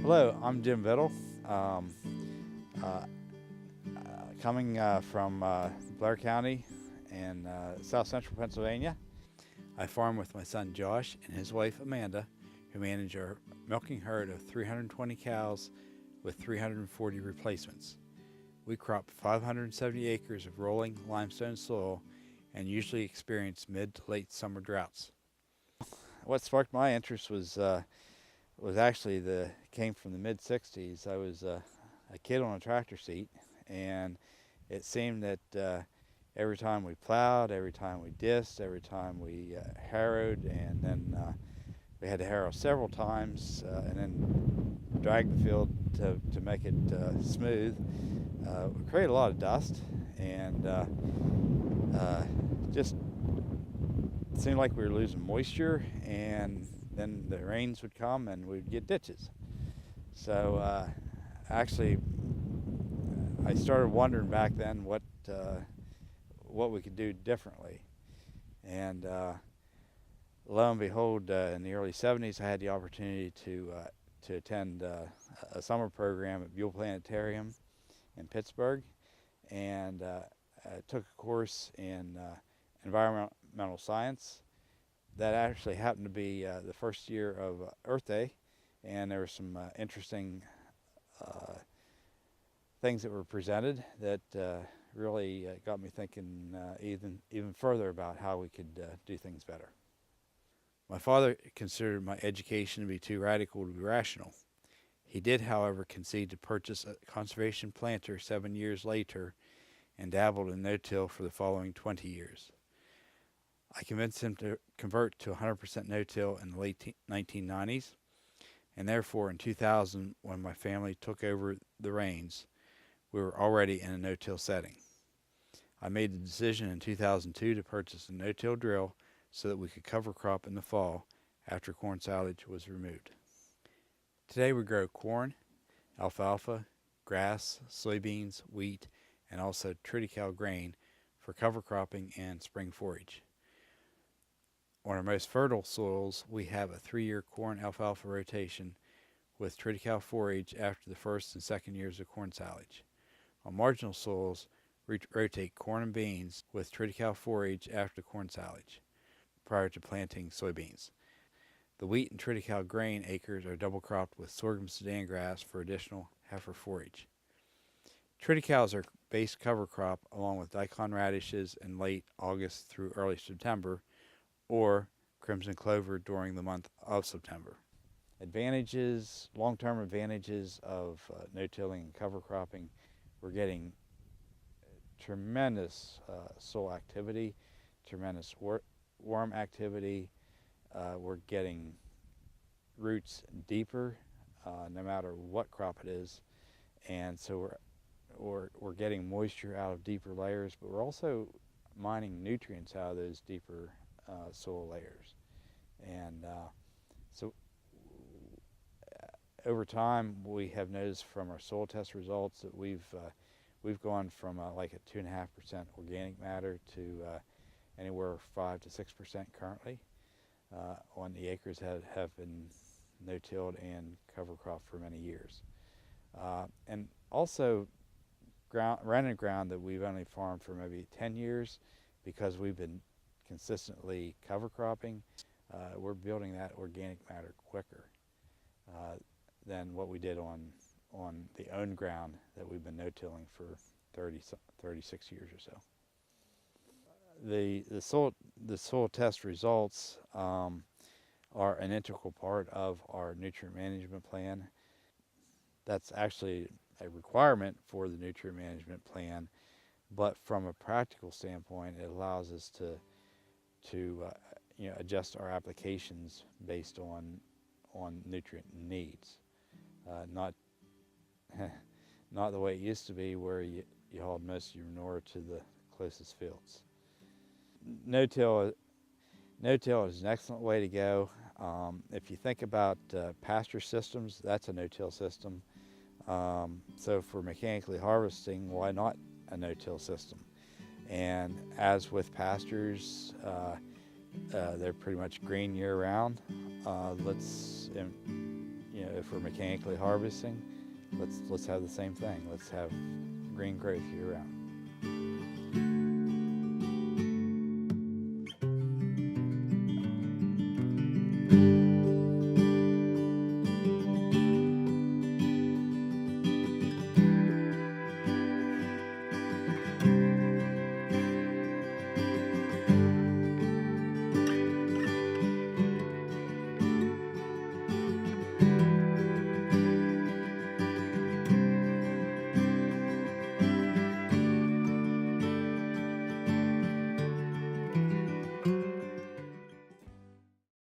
Hello, I'm Jim Biddle, uh, coming from Blair County in south central Pennsylvania. I farm with my son Josh and his wife Amanda, who manage our milking herd of 320 cows with 340 replacements. We crop 570 acres of rolling limestone soil and usually experience mid to late summer droughts. What sparked my interest was actually came from the mid 60s. I was a kid on a tractor seat, and it seemed that every time we plowed, every time we dissed, every time we harrowed, and then we had to harrow several times and then drag the field to make it smooth. We created a lot of dust, and just seemed like we were losing moisture, and then the rains would come and we'd get ditches. So actually, I started wondering back then what we could do differently. And lo and behold, in the early 70s, I had the opportunity to attend a summer program at Biddle Planetarium in Pittsburgh, and I took a course in environmental science. That actually happened to be the first year of Earth Day, and there were some interesting things that were presented that really got me thinking even further about how we could do things better. My father considered my education to be too radical to be rational. He did, however, concede to purchase a conservation planter 7 years later and dabbled in no-till for the following 20 years. I convinced him to convert to 100% no-till in the late 1990s, and therefore in 2000, when my family took over the reins, we were already in a no-till setting. I made the decision in 2002 to purchase a no-till drill so that we could cover crop in the fall after corn silage was removed. Today we grow corn, alfalfa, grass, soybeans, wheat, and also triticale grain for cover cropping and spring forage. On our most fertile soils, we have a 3-year corn-alfalfa rotation with triticale forage after the first and second years of corn silage. On marginal soils, we rotate corn and beans with triticale forage after corn silage, prior to planting soybeans. The wheat and triticale grain acres are double cropped with sorghum Sudan grass for additional heifer forage. Triticales are base cover crop along with daikon radishes in late August through early September, or crimson clover during the month of September. Advantages, long-term advantages of no-tilling and cover cropping: we're getting tremendous soil activity, tremendous worm activity. We're getting roots deeper, no matter what crop it is, and so we're getting moisture out of deeper layers, but we're also mining nutrients out of those deeper soil layers. And so over time, we have noticed from our soil test results that we've gone from like a 2.5% organic matter to anywhere 5 to 6% currently on the acres that have been no-tilled and cover crop for many years. And also rented ground that we've only farmed for maybe 10 years, because we've been consistently cover cropping, we're building that organic matter quicker than what we did on the owned ground that we've been no-tilling for 36 years or so. The soil test results are an integral part of our nutrient management plan. That's actually a requirement for the nutrient management plan, but from a practical standpoint, it allows us to adjust our applications based on nutrient needs, not not the way it used to be, where you hauled most of your manure to the closest fields. No-till is an excellent way to go. If you think about pasture systems, that's a no-till system. So for mechanically harvesting, why not a no-till system? And as with pastures, they're pretty much green year-round. you know, if we're mechanically harvesting, let's have the same thing. Let's have green growth year round.